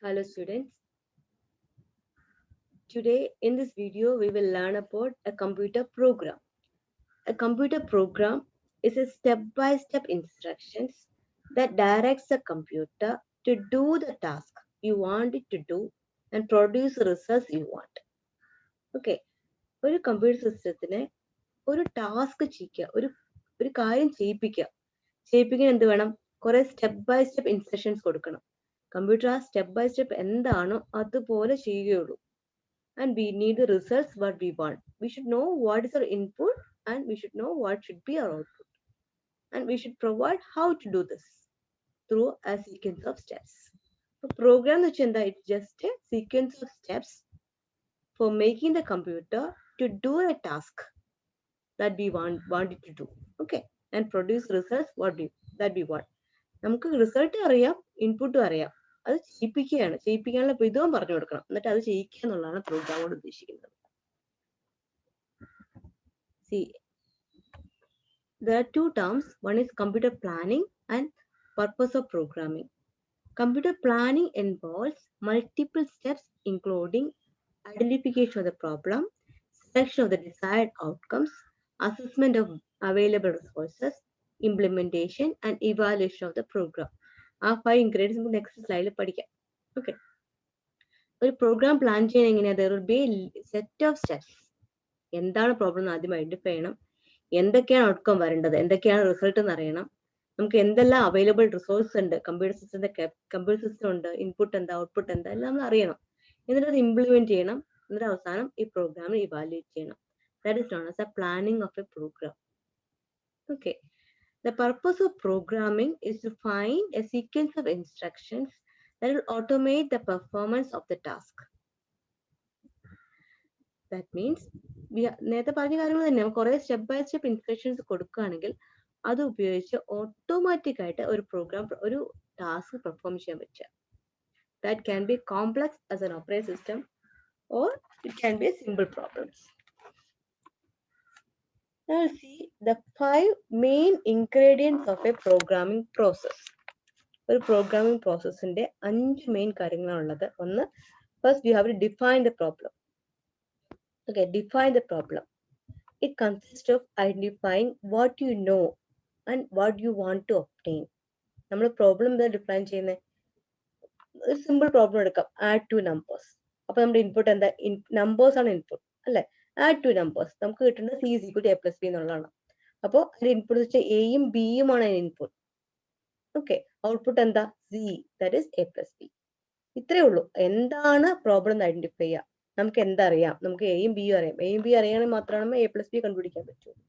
Hello students. Today in this video we will learn about a computer program. A computer program is a step-by-step instructions that directs the computer to do the task you want it to do and produce the results you want. Okay. ഒരു computer സിസ്റ്റത്തിനെ ഒരു task ചെയ്യിക്കുക, ഒരു കാര്യം ചെയ്യിപ്പിക്കാൻ എന്ത് വേണം? കുറെ step by step instructions കൊടുക്കണം. കമ്പ്യൂട്ടർ ആ സ്റ്റെപ്പ് ബൈ സ്റ്റെപ്പ് എന്താണോ അതുപോലെ ചെയ്യുകയുള്ളൂ. And we need the results what we want. We should know what is our input and we should know what should be our output. And we should provide how to do this through a sequence of steps. The program is just a sequence of steps for making the computer to do a task that we want it to do. Okay. And produce results that we want. നമുക്ക് result അറിയാം, ഇൻപുട്ടും അറിയാം. അത് ചെയ്യിപ്പിക്കാനുള്ള വിധവും പറഞ്ഞു കൊടുക്കണം. എന്നിട്ട് അത് ചെയ്യിക്കുക എന്നുള്ളതാണ് പ്രോഗ്രാം കൊണ്ട് ഉദ്ദേശിക്കുന്നത്. See, there are two terms. One is computer planning and purpose of programming. Computer planning involves multiple steps including identification of the problem, selection of the desired outcomes, assessment of available resources, implementation and evaluation of the program. ആ 5 ingredients നമുക്ക് next സ്ലൈഡിൽ പഠിക്കാം. Okay. ഒരു programme plan ചെയ്യാൻ എങ്ങനെയാ? there will be set of steps. എന്താണ് problem എന്ന് ആദ്യം ഐഡന്റിഫൈ ചെയ്യണം. എന്തൊക്കെയാണ് ഔട്ട്കം വരേണ്ടത്, എന്തൊക്കെയാണ് റിസൾട്ട് എന്ന് അറിയണം. നമുക്ക് എന്തെല്ലാം അവൈലബിൾ റിസോഴ്സ് ഉണ്ട്, കമ്പ്യൂട്ടർ സിസ്റ്റം ഉണ്ട്, ഇൻപുട്ട് എന്താ, ഔട്ട്പുട്ട് എന്താ, എല്ലാം നമ്മൾ അറിയണം. എന്നിട്ട് അത് ഇംപ്ലിമെന്റ് ചെയ്യണം. എന്നിട്ട് അവസാനം ഈ പ്രോഗ്രാം ഇവാലുവേറ്റ് ചെയ്യണം. That is known as a planning of a program. Okay. The purpose of programming is to find a sequence of instructions that will automate the performance of the task. That means നേരത്തെ പറഞ്ഞ കാര്യങ്ങൾ തന്നെ കുറെ step by step instructions കൊടുക്കുകയാണെങ്കിൽ അത് ഉപയോഗിച്ച് automatic ആയിട്ട് ഒരു ടാസ്ക് പെർഫോം ചെയ്യാൻ പറ്റുക. That can be complex as an operating system or it can be simple problems. Now see the 5 main ingredients of a programming process. ഒരു പ്രോഗ്രാമിംഗ് പ്രോസസ്സിന്റെ 5 മെയിൻ കാര്യങ്ങളാണുള്ളത്. ഒന്ന്, first you have to define the problem. Okay, define the problem. It consists of identifying what you know and what you want to obtain. നമ്മൾ problem എന്താ define ചെയ്യുന്നത്? ഒരു simple problem എടുക്കാം, add 2 numbers. അപ്പൊ നമ്മുടെ input എന്താ? Numbers ആണ് input അല്ലെ? Add 2 numbers. നമുക്ക് കിട്ടുന്നത് c is equal to a plus b എന്നുള്ളതാണ്. അപ്പോൾ അതിന്റെ ഇൻപുട്ട് വെച്ചാൽ എയും ബിയും ആണ് അതിന്റെ ഇൻപുട്ട്. ഓക്കെ. ഔട്ട്പുട്ട് എന്താ? c, that is a plus b. ഇത്രയേ ഉള്ളൂ. എന്താണ് പ്രോബ്ലം എന്ന് ഐഡന്റിഫൈ ചെയ്യുക. നമുക്ക് എന്തറിയാം? നമുക്ക് എയും ബിയും അറിയാം. എയും ബി അറിയണമെങ്കിൽ മാത്രമാണ് a plus b കണ്ടുപിടിക്കാൻ പറ്റുള്ളൂ.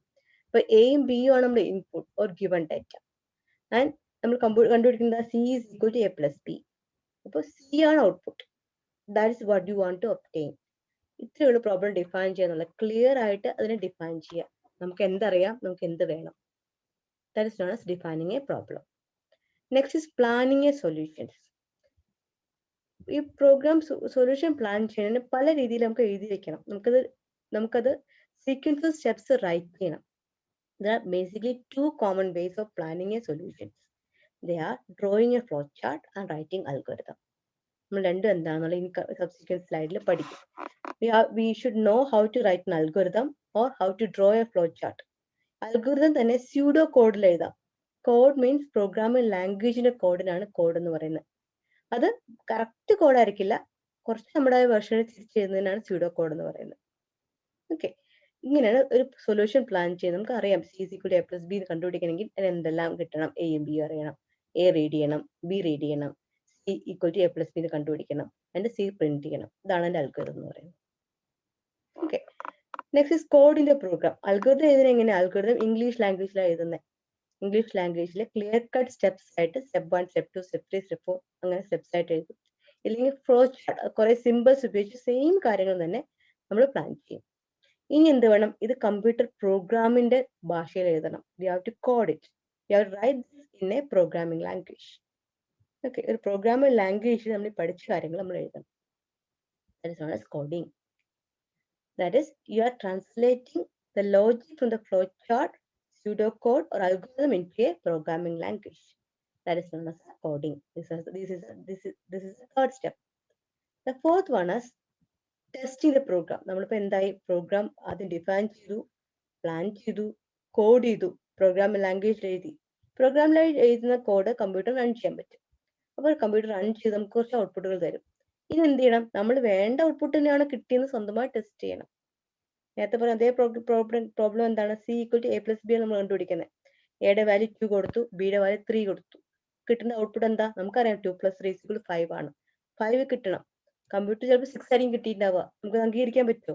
അപ്പൊ എയും ബിയും ആണ് നമ്മുടെ input or given data. And നമ്മൾ കണ്ടുപിടിക്കുന്നത് c is equal to a plus b. അപ്പോൾ c ആണ് output. That is what you want to obtain. ഇത്രയുള്ള പ്രോബ്ലം ഡിഫൈൻ ചെയ്യാന്നുള്ള ക്ലിയർ ആയിട്ട് അതിനെ ഡിഫൈൻ ചെയ്യുക. നമുക്ക് എന്തറിയാം, നമുക്ക് എന്ത് വേണം. That is known as defining a problem. Next is planning a solutions. ഈ പ്രോഗ്രാം സൊല്യൂഷൻ പ്ലാൻ ചെയ്യുന്നതിന് പല രീതിയിൽ നമുക്ക് എഴുതി വെക്കണം. നമുക്കത് സീക്വൻസ് ഓഫ് സ്റ്റെപ്സ് റൈറ്റ് ചെയ്യണം. There are basically 2 common ways of planning a solution. They are drawing a flowchart and writing algorithm. നമ്മൾ രണ്ടും എന്താണെന്നുള്ള ഇനി സബ്സിക്വന്റ് സ്ലൈഡിൽ പഠിക്കും. We should know how to write an algorithm or how to draw a flowchart. Algorithm തന്നെ pseudo കോഡിൽ എഴുതാം. Code means programming ലാംഗ്വേജിന്റെ കോഡിനാണ് code എന്ന് പറയുന്നത്. അത് കറക്റ്റ് കോഡായിരിക്കില്ല, കുറച്ച് നമ്മുടെ വെർഷനിൽ തിരിച്ചെഴുതുന്നതിനാണ് സ്യൂഡോ കോഡ് എന്ന് പറയുന്നത്. ഓക്കെ. ഇങ്ങനെയാണ് ഒരു സൊല്യൂഷൻ പ്ലാൻ ചെയ്യുന്നത്. നമുക്ക് അറിയാം c is equal to a plus b കണ്ടുപിടിക്കണമെങ്കിൽ അതിന് എന്തെല്ലാം കിട്ടണം? എയും ബിയും അറിയണം, എ റീഡ് ചെയ്യണം, ബി റീഡ് ചെയ്യണം, c equal to a plus b കണ്ടുപിടിക്കണം, അതിന്റെ c പ്രിന്റ് ചെയ്യണം. ഇതാണ് എന്റെ അൽഗോരിതം എന്ന് പറയുന്നത്. ഓക്കെ. നെക്സ്റ്റ് ഇസ് കോഡിന്റെ പ്രോഗ്രാം. അൽഗോരിതം എഴുതുന്നത് എങ്ങനെയാണ്? അൽഗോരിതം ഇംഗ്ലീഷ് ലാംഗ്വേജിലാണ് എഴുതുന്നത്. ഇംഗ്ലീഷ് ലാംഗ്വേജിൽ ക്ലിയർ കട്ട് സ്റ്റെപ്സ് ആയിട്ട് സ്റ്റെപ്പ് 1, സ്റ്റെപ്പ് 2, സ്റ്റെപ്പ് 3, സ്റ്റെപ്പ് 4 അങ്ങനെ സ്റ്റെപ്സ് ആയിട്ട് എഴുതും. ഇല്ലെങ്കിൽ ഫ്ലോ ചാർട്ട് കുറെ സിമ്പിൾസ് ഉപയോഗിച്ച് സെയിം കാര്യങ്ങൾ തന്നെ നമ്മൾ പ്ലാൻ ചെയ്യും. ഇനി എന്ത് വേണം? ഇത് കമ്പ്യൂട്ടർ പ്രോഗ്രാമിന്റെ ഭാഷയിൽ എഴുതണം. We have to code it. We have to write this in a programming language. Okay. ഒരു പ്രോഗ്രാമിംഗ് ലാംഗ്വേജിൽ നമ്മൾ പഠിച്ച കാര്യങ്ങൾ നമ്മൾ എഴുതണം. That is known as coding. That is, you are translating the logic from the flowchart, pseudocode or algorithm into a programming language. That is known as coding. This is the third step. The fourth one is testing the program. നമ്മളിപ്പോൾ എന്തായി, programme ആദ്യം define ചെയ്തു, plan ചെയ്തു, code ചെയ്തു, programme ലാംഗ്വേജിൽ എഴുതി. Programme എഴുതുന്ന code computer run ചെയ്യാൻ പറ്റും. അപ്പോൾ കമ്പ്യൂട്ടർ റൺ ചെയ്ത് നമുക്ക് കുറച്ച് ഔട്ട്പുട്ടുകൾ തരും. ഇനി എന്ത് ചെയ്യണം, നമ്മൾ വേണ്ട ഔട്ട്പുട്ട് തന്നെയാണ് കിട്ടിയെന്ന് സ്വന്തമായി ടെസ്റ്റ് ചെയ്യണം. നേരത്തെ പറഞ്ഞ അതേ പ്രോബ്ലം എന്താണ്, C equal to A plus B ആണ് നമ്മൾ കണ്ടുപിടിക്കുന്നത്. എയുടെ വാല്യൂ 2 കൊടുത്തു, ബിയുടെ വാല്യൂ 3 കൊടുത്തു. കിട്ടുന്ന ഔട്ട്പുട്ട് എന്താ, നമുക്കറിയാം 2 + 3 = 5 ആണ്. 5 കിട്ടണം. കമ്പ്യൂട്ടർ ചിലപ്പോൾ 6 ആയിരിക്കും കിട്ടിയിട്ടുണ്ടാവുക. നമുക്ക് അംഗീകരിക്കാൻ പറ്റുമോ?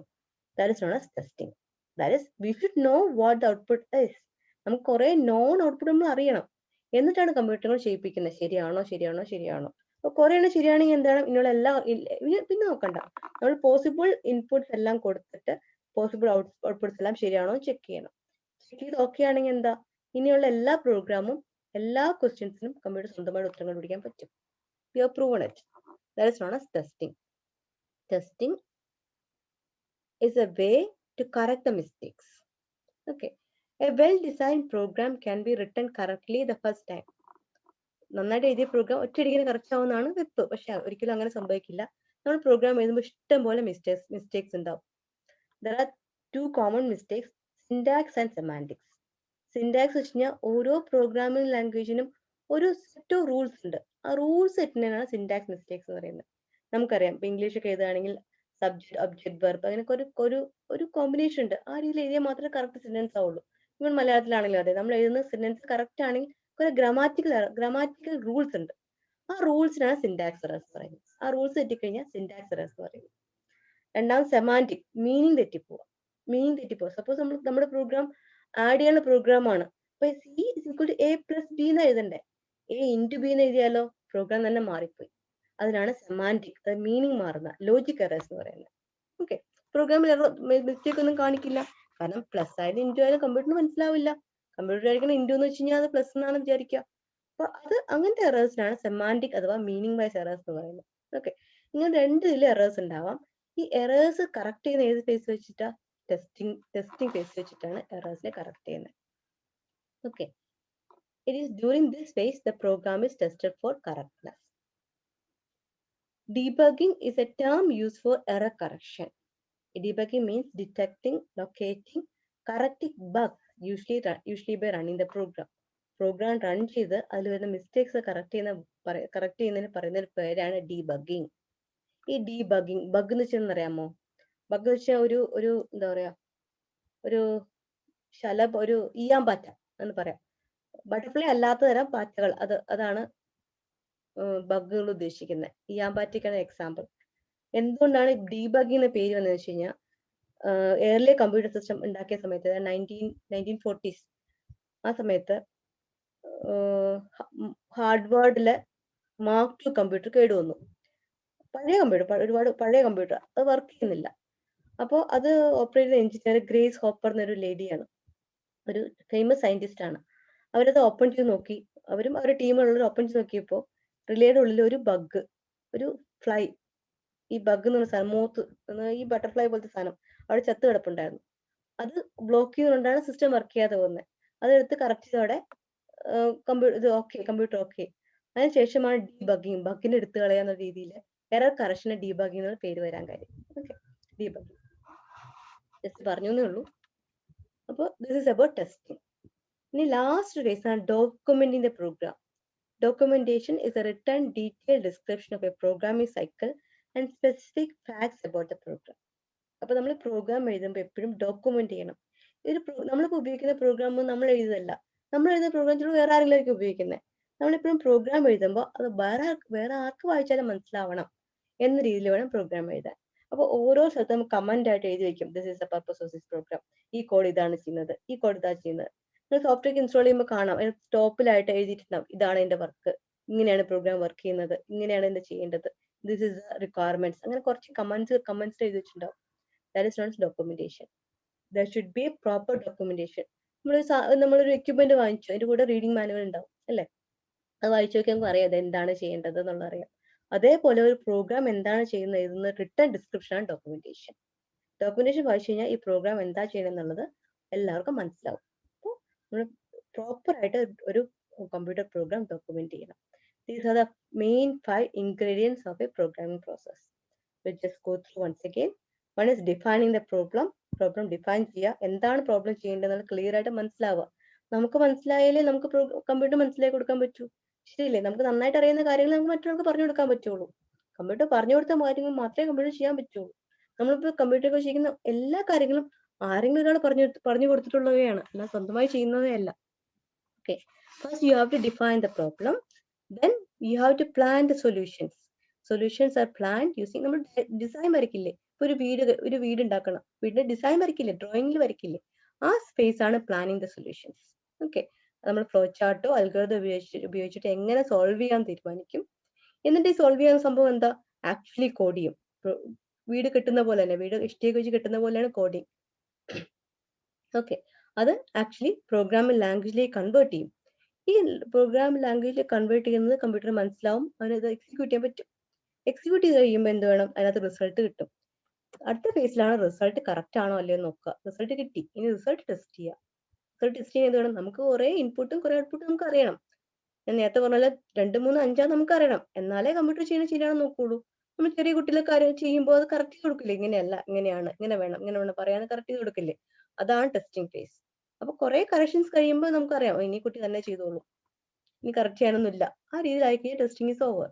That is known as testing. That is we should know what the output is. നമുക്ക് കുറെ നോൺ ഔട്ട്പുട്ട് നമ്മൾ അറിയണം, എന്നിട്ടാണ് കമ്പ്യൂട്ടറുകൾ ചെയ്യിപ്പിക്കുന്നത്. ശരിയാണോ ശരിയാണോ ശരിയാണോ. അപ്പോൾ കുറെ എണ്ണം ശരിയാണെങ്കിൽ എന്താണ്, ഇനിയുള്ള എല്ലാ പിന്നെ നോക്കണ്ട, നമ്മൾ പോസിബിൾ ഇൻപുട്സ് എല്ലാം കൊടുത്തിട്ട് പോസിബിൾ ഔട്ട്പുട്ട്സ് എല്ലാം ശരിയാണോ ചെക്ക് ചെയ്യണം. ചെക്ക് ചെയ്ത് ഓക്കെ ആണെങ്കിൽ എന്താ, ഇനിയുള്ള എല്ലാ പ്രോഗ്രാമും എല്ലാ ക്വസ്റ്റ്യൻസിനും കമ്പ്യൂട്ടർ സ്വന്തമായിട്ട് ഉത്തരം കണ്ടുപിടിക്കാൻ പറ്റും. We have proven it. That is known as testing. Testing is a way to correct the mistakes. Okay. A well-designed program can be written correctly the first time. നന്നായിട്ട് എഴുതിയ പ്രോഗ്രാം ഒറ്റയടിക്ക് കറക്റ്റ് ആവുന്നതാണ് വെപ്പ്. പക്ഷെ ഒരിക്കലും അങ്ങനെ സംഭവിക്കില്ല. നമ്മൾ പ്രോഗ്രാം എഴുതുമ്പോൾ ഇഷ്ടം പോലെ മിസ്റ്റേക്സ് ഉണ്ടാവും. There are two common mistakes, syntax and semantics. Syntax വെച്ച് കഴിഞ്ഞാൽ ഓരോ പ്രോഗ്രാമിംഗ് ലാംഗ്വേജിനും ഒരു സെറ്റ് ഓഫ് റൂൾസ് ഉണ്ട്. ആ റൂൾസ് സെറ്റിനാണ് സിൻടാക്സ് മിസ്റ്റേക്സ് എന്ന് പറയുന്നത്. നമുക്കറിയാം, ഇപ്പൊ ഇംഗ്ലീഷ് ഒക്കെ എഴുതുകയാണെങ്കിൽ സബ്ജക്ട് ഒബ്ജക്ട് വെർബ് അങ്ങനെയൊക്കെ ഒരു കോമ്പിനേഷൻ ഉണ്ട്. ആ രീതിയിൽ എഴുതിയാൽ മാത്രമേ കറക്റ്റ് സെന്റൻസ് ആവുള്ളൂ. ഇവൻ മലയാളത്തിലാണെങ്കിലും അതെ, നമ്മൾ എഴുതുന്ന സെന്റൻസ് കറക്റ്റ് ആണെങ്കിൽ കുറെ ഗ്രാമാറ്റിക്കൽ റൂൾസ് ഉണ്ട്. ആ റൂൾസിനാണ് സിൻടാക്സ് എറേഴ്സ് പറയുന്നത്. ആ റൂൾസ് തെറ്റിക്കഴിഞ്ഞാൽ സിൻടാക്സ് എറേഴ്സ് പറയുന്നത്. രണ്ടാമത് സെമാന്റിക്, മീനിങ് തെറ്റിപ്പോവുക. സപ്പോസ് നമ്മുടെ പ്രോഗ്രാം ആഡ് ചെയ്യാനുള്ള പ്രോഗ്രാമാണ്. അപ്പൊ സി = എ + ബി എന്ന് എഴുതണ്ടേ, എ × ബി എന്ന് എഴുതിയാലോ പ്രോഗ്രാം തന്നെ മാറിപ്പോയി. അതിനാണ് സെമാന്റിക്, മീനിങ് മാറുന്ന ലോജിക് എറേഴ്സ് എന്ന് പറയുന്നത്. ഓക്കെ. പ്രോഗ്രാമിൽ മിസ്റ്റേക്ക് ഒന്നും കാണിക്കില്ല, കാരണം പ്ലസ് ആയാലും ഇൻറ്റു ആയാലും കമ്പ്യൂട്ടറിന് മനസ്സിലാവില്ല. കമ്പ്യൂട്ടർ ആയിരിക്കണം ഇൻറ്റു എന്ന് വെച്ച് കഴിഞ്ഞാൽ അത് പ്ലസ് എന്നാണ് വിചാരിക്കുക. അപ്പൊ അത് അങ്ങനത്തെ എറേഴ്സിനാണ് സെമാന്റിക് അഥവാ മീനിങ് വൈസ് എറേഴ്സ് എന്ന് പറയുന്നത്. ഓക്കെ. ഇങ്ങനെ രണ്ട് ഇതിൽ എറേഴ്സ് ഉണ്ടാവാം. ഈ എറേഴ്സ് കറക്റ്റ് ചെയ്യുന്ന ഏത് ഫേസ് വെച്ചിട്ടാ, ടെസ്റ്റിംഗ് ഫേസ് വെച്ചിട്ടാണ് എറേഴ്സിനെ കറക്റ്റ് ചെയ്യുന്നത്. Okay. It is during this phase the program is tested for correctness. Debugging is a term used for error correction. Debugging means detecting, locating, correcting bugs, usually by running the program. Program run ചെയ്ത് അതിൽ വരുന്ന mistakes correct ചെയ്യുന്നതിന് പറയുന്ന ഒരു പേരാണ് debugging. ഈ debugging, bug എന്ന് വെച്ചാൽ അറിയാമോ? ബഗ് എന്ന് വെച്ചാൽ ഒരു എന്താ പറയാ, ഒരു ഒരു ഈയാമ്പാറ്റ എന്ന് പറയാം. ബട്ടർഫ്ലൈ അല്ലാത്ത തരം പാറ്റകൾ, അതാണ് ബഗ്ഗുകൾ ഉദ്ദേശിക്കുന്നത്. ഈയാമ്പാറ്റയ്ക്കാണ് എക്സാമ്പിൾ. എന്തുകൊണ്ടാണ് ഡീബഗ്ഗിങ് എന്ന പേര് വന്നതെന്ന് വെച്ച് കഴിഞ്ഞാൽ, എയർലി കമ്പ്യൂട്ടർ സിസ്റ്റം ഉണ്ടാക്കിയ സമയത്ത് 1940s ആ സമയത്ത് ഹാർഡ്വാർഡിലെ Mark II കമ്പ്യൂട്ടർ കേടുവന്നു. ഒരുപാട് പഴയ കമ്പ്യൂട്ടർ, അത് വർക്ക് ചെയ്യുന്നില്ല. അപ്പോൾ അത് ഓപ്പറേറ്റ് ചെയ്ത എഞ്ചിനീയർ ഗ്രേസ് ഹോപ്പർ എന്നൊരു ലേഡിയാണ്, ഒരു ഫേമസ് സയന്റിസ്റ്റ് ആണ്. അവരത് ഓപ്പൺ ചെയ്ത് നോക്കി, അവരും അവരുടെ ടീമുള്ളവർ ഓപ്പൺ ചെയ്ത് നോക്കിയപ്പോൾ റിലേയുടെ ഉള്ളിൽ ഒരു ബഗ്, ഒരു ഫ്ലൈ, ഈ ബഗ് എന്ന് പറഞ്ഞ സാധനം, മൂത്ത് ഈ ബട്ടർഫ്ലൈ പോലത്തെ സാധനം അവിടെ ചത്ത് കിടപ്പുണ്ടായിരുന്നു. അത് ബ്ലോക്ക് ചെയ്തുകൊണ്ടാണ് സിസ്റ്റം വർക്ക് ചെയ്യാതെ പോകുന്നത്. അതെടുത്ത് കറക്റ്റ് ചെയ്തോടെ കമ്പ്യൂട്ടർ ഓക്കെ. അതിനുശേഷമാണ് ഡീബഗ്ഗിങ്, ബഗിനെ എടുത്തു കളയാന്ന രീതിയിൽ എറർ കറക്ഷന് ഡീബഗ്ഗിങ് എന്നുള്ള പേര് വരാൻ കാര്യം. ഓക്കെ, ഡീബഗ്ഗിങ് ജസ്റ്റ് പറഞ്ഞു എന്നേ ഉള്ളൂ. അപ്പോൾ ദിസ് ഇസ് അബൌട്ട് ടെസ്റ്റിംഗ്. ഇനി ലാസ്റ്റ് കേസ് ആണ് documenting the program. Documentation is a written detailed description of a programming cycle and specific facts about the program. അപ്പോൾ നമ്മൾ പ്രോഗ്രാം എഴുതുമ്പോൾ എപ്പോഴും ഡോക്യുമെന്റ് ചെയ്യണം. നമ്മളിപ്പോൾ ഉപയോഗിക്കുന്ന പ്രോഗ്രാം നമ്മൾ എഴുതുന്നതല്ല, നമ്മൾ എഴുതുന്ന പ്രോഗ്രാം ചിലപ്പോൾ വേറെ ആരെങ്കിലും ഉപയോഗിക്കുന്നത്. നമ്മളെപ്പോഴും പ്രോഗ്രാം എഴുതുമ്പോൾ അത് വേറെ ആർക്ക് വായിച്ചാലും മനസ്സിലാവണം എന്ന രീതിയിൽ വേണം പ്രോഗ്രാം എഴുതാൻ. അപ്പോൾ ഓരോ സ്ഥലത്തും നമ്മൾ കമന്റ് ആയിട്ട് എഴുതി വെക്കും, this is the purpose of this program, ഈ കോഡ് ഇതാണ് ചെയ്യുന്നത്, ഈ കോഡ് ഇതാണ് ചെയ്യുന്നത്. നിങ്ങൾ സോഫ്റ്റ്വെയർ ഇൻസ്റ്റാൾ ചെയ്യുമ്പോൾ കാണാം, ടോപ്പിലായിട്ട് എഴുതിയിട്ടുണ്ടാവും, ഇതാണ് എന്റെ വർക്ക്, ഇങ്ങനെയാണ് പ്രോഗ്രാം വർക്ക് ചെയ്യുന്നത്, ഇങ്ങനെയാണ് എന്റെ ചെയ്യേണ്ടത്, ദിസ് ഇസ് റിക്വയർമെന്റ്സ്, അങ്ങനെ കുറച്ച് കമന്റ്സ് എഴുതി വെച്ചിട്ടുണ്ടാവും. That is non documentation. There should be A proper documentation. നമ്മളൊരു എക്യുപ്മെന്റ് വാങ്ങിച്ചു, അതിന്റെ കൂടെ റീഡിംഗ് മാനുവൽ ഉണ്ടാവും അല്ലേ, അത് വായിച്ചു നോക്കി നമുക്ക് അറിയാം എന്താണ് ചെയ്യേണ്ടത് എന്നുള്ളത് അറിയാം. അതേപോലെ ഒരു പ്രോഗ്രാം എന്താണ് ചെയ്യുന്നത് എഴുതുന്ന റിട്ടൺ ഡിസ്ക്രിപ്ഷൻ ആണ് ഡോക്യുമെന്റേഷൻ. ഡോക്യുമെന്റേഷൻ വായിച്ചു കഴിഞ്ഞാൽ ഈ പ്രോഗ്രാം എന്താ ചെയ്യണം എന്നുള്ളത് എല്ലാവർക്കും മനസ്സിലാവും. അപ്പോൾ നമ്മൾ പ്രോപ്പർ ആയിട്ട് ഒരു കമ്പ്യൂട്ടർ പ്രോഗ്രാം ഡോക്യുമെന്റ് ചെയ്യണം. These are the main 5 ingredients of a programming process. We'll just go through once again. One is defining the problem. Problem define ചെയ്യുക, എന്താണ് പ്രോബ്ലം ചെയ്യേണ്ടത് ക്ലിയർ ആയിട്ട് മനസ്സിലാവുക. നമുക്ക് മനസ്സിലായാലേ നമുക്ക് കമ്പ്യൂട്ടർ മനസ്സിലാക്കി കൊടുക്കാൻ പറ്റൂ. ശരിയല്ലേ? നമുക്ക് നന്നായിട്ട് അറിയുന്ന കാര്യങ്ങൾ നമുക്ക് മറ്റൊരാൾക്ക് പറഞ്ഞു കൊടുക്കാൻ പറ്റുള്ളൂ. കമ്പ്യൂട്ടർ പറഞ്ഞു കൊടുത്ത കാര്യങ്ങൾ മാത്രമേ കമ്പ്യൂട്ടർ ചെയ്യാൻ പറ്റുള്ളൂ. നമ്മളിപ്പോൾ കമ്പ്യൂട്ടർ ചെയ്യുന്ന എല്ലാ കാര്യങ്ങളും ആരെങ്കിലും ഒരാൾ പറഞ്ഞു കൊടുത്തിട്ടുള്ളവയാണ്, അല്ല സ്വന്തമായി ചെയ്യുന്നതേ അല്ല. Okay, first you have to define the problem, then you have to plan the solutions. Solutions are planned using നമ്മൾ ഡിസൈൻ വരയ്ക്കില്ലേ, ഒരു വീട് ഉണ്ടാക്കണം, വീടിന്റെ ഡിസൈൻ വരയ്ക്കില്ലേ, ഡ്രോയിങ്ങിൽ വരയ്ക്കില്ലേ, ആ സ്പേസ് ആണ് പ്ലാനിങ് ദ സൊല്യൂഷൻസ്. ഓക്കെ, നമ്മൾ ഫ്ലോ ചാർട്ടോ അൽഗോരിതം ഉപയോഗിച്ചിട്ട് എങ്ങനെ സോൾവ് ചെയ്യാൻ തീരുമാനിക്കും. എന്നിട്ട് ഈ സോൾവ് ചെയ്യാൻ സംഭവം എന്താ, ആക്ച്വലി കോഡ് ചെയ്യും. വീട് കെട്ടുന്ന പോലെ തന്നെ, വീട് ഇഷ്ടിക വെച്ച് കെട്ടുന്ന പോലെയാണ് കോഡിങ്. ഓക്കെ, അത് ആക്ച്വലി പ്രോഗ്രാമിംഗ് ലാംഗ്വേജിലേക്ക് കൺവേർട്ട് ചെയ്യും. ഈ പ്രോഗ്രാമിംഗ് ലാംഗ്വേജിൽ കൺവേർട്ട് ചെയ്യുന്നത് കമ്പ്യൂട്ടർ മനസ്സിലാവും, അതിനത് എക്സിക്യൂട്ട് ചെയ്യാൻ പറ്റും. എക്സിക്യൂട്ട് ചെയ്ത് കഴിയുമ്പോൾ എന്ത് വേണം, അതിനകത്ത് റിസൾട്ട് കിട്ടും. അടുത്ത ഫേസിലാണ് റിസൾട്ട് കറക്റ്റ് ആണോ അല്ലയോ നോക്കുക. റിസൾട്ട് കിട്ടി, ഇനി റിസൾട്ട് ടെസ്റ്റ് ചെയ്യുക. റിസൾട്ട് ടെസ്റ്റ് ചെയ്യാൻ എന്ത് വേണം, നമുക്ക് കുറെ ഇൻപുട്ടും കുറെ ഔട്ട്പുട്ടും നമുക്ക് അറിയണം. ഞാൻ നേരത്തെ പറഞ്ഞാൽ 2, 3, 5 നമുക്ക് അറിയണം, എന്നാലേ കമ്പ്യൂട്ടർ ചെയ്യുന്നത് ശരിയാണെന്ന് നോക്കുള്ളൂ. നമ്മൾ ചെറിയ കുട്ടികളെ കാര്യം ചെയ്യുമ്പോൾ അത് കറക്റ്റ് ചെയ്ത് കൊടുക്കില്ലേ, ഇങ്ങനെയല്ല ഇങ്ങനെയാണ്, ഇങ്ങനെ വേണം പറയാൻ കറക്റ്റ് ചെയ്ത് കൊടുക്കില്ലേ. അതാണ് ടെസ്റ്റിംഗ് ഫേസ്. അപ്പൊ കുറെ കറക്ഷൻസ് കഴിയുമ്പോൾ നമുക്കറിയാം, ഇനി കുട്ടി തന്നെ ചെയ്തോളൂ, ഇനി കറക്റ്റ് ചെയ്യാനൊന്നുമില്ല. ആ രീതിയിലായി കഴിഞ്ഞാൽ ടെസ്റ്റിംഗ് ഈസ് ഓവർ.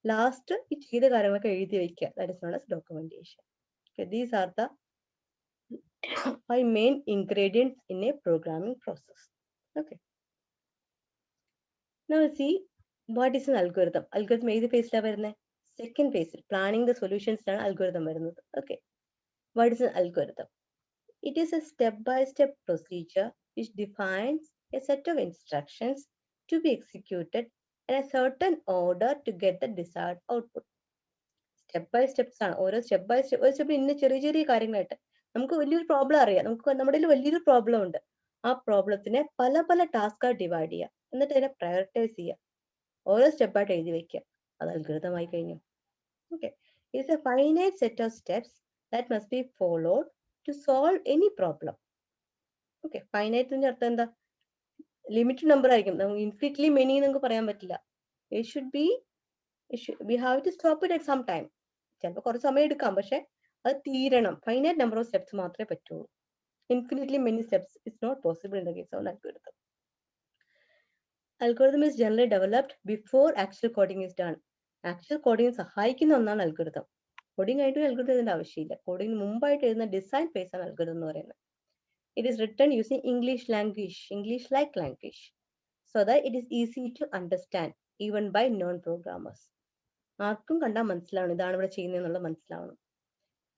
ലാസ്റ്റ് ഈ ചെയ്ത കാര്യങ്ങളൊക്കെ എഴുതി വെക്കുക, that is known as documentation. These are the 5 main ingredients in a programming process. Okay. Now see what is an algorithm. Algorithm ഏത് ഫേസിലാണ് വരുന്നത്, സെക്കൻഡ് ഫേസിൽ പ്ലാനിങ് ദ സൊല്യൂഷൻസിലാണ് അൽഗോരിതം വരുന്നത്. Okay, what is an algorithm? It is a step-by-step procedure which defines a set of instructions to be executed in a certain order to get the desired output. Step by steps ആണ്. ഓരോ step by step ഇന്ന ചെറിയ ചെറിയ കാര്യങ്ങളായിട്ട്. നമുക്ക് വലിയൊരു problem അറിയാം, നമുക്ക് നമ്മുടെ വലിയൊരു പ്രോബ്ലം ഉണ്ട്. ആ പ്രോബ്ലത്തിനെ പല പല ടാസ്കായി ഡിവൈഡ് ചെയ്യുക, എന്നിട്ട് അതിനെ പ്രയോറിറ്റൈസ് ചെയ്യുക, ഓരോ സ്റ്റെപ്പായിട്ട് എഴുതി വെക്കുക. അത് അൽഗോരിതമായി കഴിഞ്ഞു. Okay, it's a finite set of steps that must be followed to solve any problem. Okay, ഫൈനൈറ്റിന്റെ അർത്ഥം എന്താ, ലിമിറ്റഡ് നമ്പർ ആയിരിക്കും, നമുക്ക് ഇൻഫിനിറ്റ്ലി മെനി നമുക്ക് പറയാൻ പറ്റില്ല. It should be we have to stop it at some time. ചിലപ്പോൾ കുറച്ച് സമയം എടുക്കാം, പക്ഷെ അത് തീരണം. ഫൈനൈറ്റ് നമ്പർ ഓഫ് സ്റ്റെപ്സ് മാത്രമേ പറ്റുള്ളൂ. Infinitely many steps it's not possible in the case of algorithm. Algorithm is generally developed before actual coding is done. Actual coding സഹായിക്കുന്ന ഒന്നാണ് അൽഗോരിതം. കോഡിംഗ് ആയിട്ട് അൽഗോരിതത്തിന്റെ ആവശ്യമില്ല. കോഡിംഗ് മുമ്പായിട്ട് എഴുതുന്ന ഡിസൈൻ ഫേസ് ആണ് അൽഗോരിതം എന്ന് പറയുന്നത്. It is written using English like language, so that it is easy to understand even by non-programmers. ആർക്കും കണ്ടാൽ മനസ്സിലാവണം ഇതാണ് ഇവിടെ ചെയ്യുന്നതെന്നുള്ള മനസ്സിലാവണം.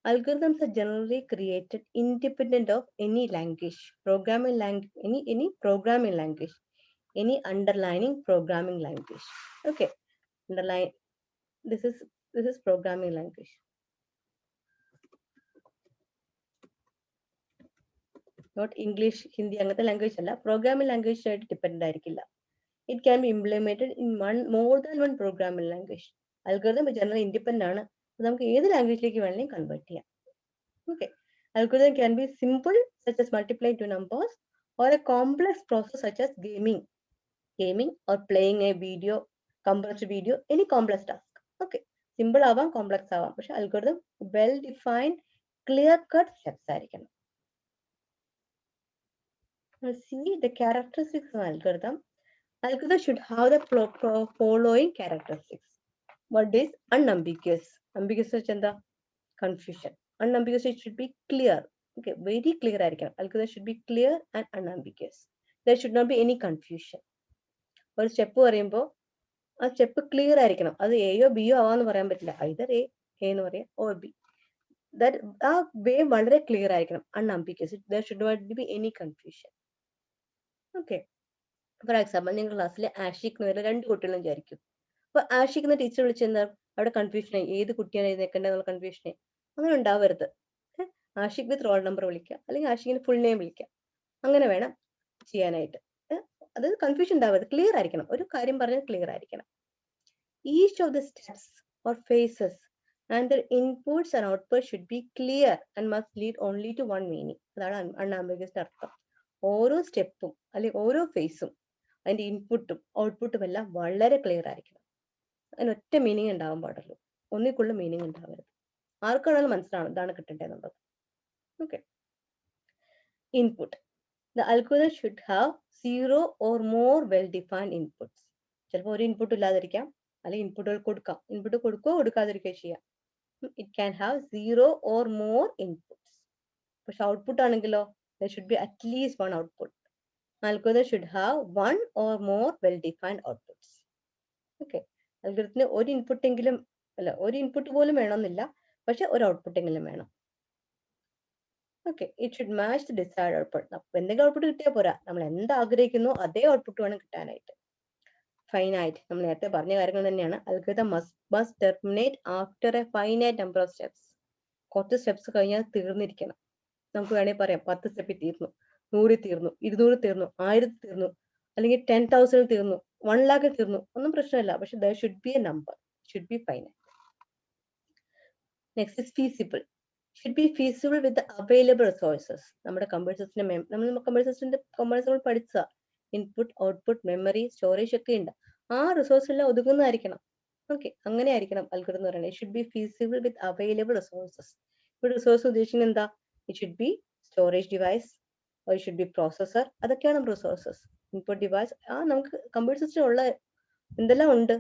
Algorithms are generally created independent of any language, any programming language, any underlying programming language. Okay, underline this is programming language. Not English, Hindi അങ്ങനത്തെ language അല്ല, programming language ആയിട്ട് depend ആയിരിക്കില്ല. It can be implemented in more than one programming language. Algorithm generally independent ആണ്, നമുക്ക് ഏത് ലാംഗ്വേജിലേക്ക് വേണമെങ്കിലും convert ചെയ്യാം. Okay, algorithm can be simple such as multiplying two numbers, or a complex process such as gaming or playing a video, compressed video, any complex task. Okay, simple ആവാം, complex ആവാം, പക്ഷെ algorithm well defined clear cut steps ആയിരിക്കണം. Let's see the characteristics of algorithm. Algorithm should have the following characteristics. What is unambiguous? Ambiguous is confusion. Unambiguous, it should be clear. Okay, very clear ആയിരിക്കണം. Algorithm should be clear and unambiguous. There should not be any confusion. ഒരു step പറയുമ്പോൾ ആ step clear ആയിരിക്കണം. അത് എയോ ബിയോ ആവാന്ന് പറയാൻ പറ്റില്ല. either A എന്ന് പറയാം or ബി. ആ വേ വളരെ ക്ലിയർ ആയിരിക്കണം. Unambiguous. There should not be any confusion. Okay. For example, നിങ്ങൾ ക്ലാസ്സിൽ ആഷിഖ് എന്ന് പറയുന്ന 2 കുട്ടികളും വിചാരിക്കും. അപ്പൊ ആഷിഖ് എന്ന ടീച്ചർ വിളിച്ചെന്താ അവിടെ കൺഫ്യൂഷനായി, ഏത് കുട്ടിയാണ് എഴുന്നേക്കേണ്ടതെന്നുള്ള കൺഫ്യൂഷനായി. അങ്ങനെ ഉണ്ടാവരുത്. ആഷിഖ് വിത്ത് റോൾ നമ്പർ വിളിക്കുക, അല്ലെങ്കിൽ ആഷിഖിന് ഫുൾ നെയിം വിളിക്കുക, അങ്ങനെ വേണം ചെയ്യാനായിട്ട്. അത് കൺഫ്യൂഷൻ ഉണ്ടാവരുത്, ക്ലിയർ ആയിരിക്കണം. ഒരു കാര്യം പറഞ്ഞാൽ ക്ലിയർ ആയിരിക്കണം. Each of the steps or phases and their inputs and output should be clear and must lead only to one meaning. അതാണ് അൺആംബിഗസ് അർത്ഥം. ഓരോ സ്റ്റെപ്പും അല്ലെങ്കിൽ ഓരോ ഫേസും അതിന്റെ ഇൻപുട്ടും ഔട്ട്പുട്ടും എല്ലാം വളരെ ക്ലിയർ ആയിരിക്കണം. അതിന് ഒറ്റ മീനിങ് ഉണ്ടാവാൻ പാടുള്ളൂ, ഒന്നിൽ കൂടുതൽ മീനിങ് ഉണ്ടാവരുത്. ആർക്കാണെങ്കിലും മനസ്സിലാവണം ഇതാണ് കിട്ടേണ്ടതെന്നുള്ളത്. Okay. Input. The algorithm should have 0 or more well-defined inputs. ചിലപ്പോൾ ഒരു ഇൻപുട്ട് ഇല്ലാതിരിക്കാം, അല്ലെങ്കിൽ ഇൻപുട്ടുകൾ കൊടുക്കാം, ഇൻപുട്ട് കൊടുക്കുകയോ കൊടുക്കാതിരിക്കുകയോ ചെയ്യാം. It can have 0 or more inputs. പക്ഷെ ഔട്ട്പുട്ട് ആണെങ്കിലോ, there should be at least one output. Algorithm should have 1 or more well-defined outputs. Okay. അൽഗോരിതത്തിന് ഒരു ഇൻപുട്ടെങ്കിലും ഒരു ഇൻപുട്ട് പോലും വേണമെന്നില്ല, പക്ഷെ ഒരു ഔട്ട്പുട്ടെങ്കിലും വേണം. Okay. It should match the desired output. എന്തെങ്കിലും ഔട്ട്പുട്ട് കിട്ടിയാൽ പോരാ, നമ്മൾ എന്ത് ആഗ്രഹിക്കുന്നു അതേ ഔട്ട്പുട്ട് വേണം കിട്ടാനായിട്ട്. ഫൈനൈറ്റ്, നമ്മൾ നേരത്തെ പറഞ്ഞ കാര്യങ്ങൾ തന്നെയാണ്. Algorithm must terminate after a finite number of steps. കുറച്ച് സ്റ്റെപ്സ് കഴിഞ്ഞാൽ തീർന്നിരിക്കണം. നമുക്ക് വേണമെങ്കിൽ പറയാം 10 സ്റ്റെപ്പിൽ തീർന്നു, 100 തീർന്നു, 200 തീർന്നു, 1000 തീർന്നു, അല്ലെങ്കിൽ 10,000 തീർന്നു, 1 lakh തീർന്നു, ഒന്നും പ്രശ്നമില്ല. പക്ഷെ there should be a number, should be finite. Next is feasible. Should be feasible with the available resources. നമ്മുടെ കമ്പ്യൂട്ടർ സിസ്റ്റം, നമ്മൾ കമ്പ്യൂട്ടർ സിസ്റ്റത്തിന്റെ കമ്പോണൻസ് നമ്മൾ പഠിച്ച ഇൻപുട്ട്, ഔട്ട്പുട്ട്, മെമ്മറി, സ്റ്റോറേജ് ഒക്കെ ഉണ്ട്. ആ റിസോഴ്സ് എല്ലാം ഒതുങ്ങുന്നതായിരിക്കണം. ഓക്കെ, അങ്ങനെ ആയിരിക്കണം അൽഗോരിതം എന്ന് പറയുന്നത്. Should be feasible with available resources. ഇവിടെ റിസോഴ്സ് ഉദ്ദേശിക്കുന്നത് എന്താ? It should be storage device, it should be processor, അതൊക്കെയാണ് റിസോഴ്സസ്. ഇൻപുട്ട് ഡിവൈസ്, നമുക്ക് കമ്പ്യൂട്ടർ സിസ്റ്റം ഉള്ള എന്തെല്ലാം ഉണ്ട്,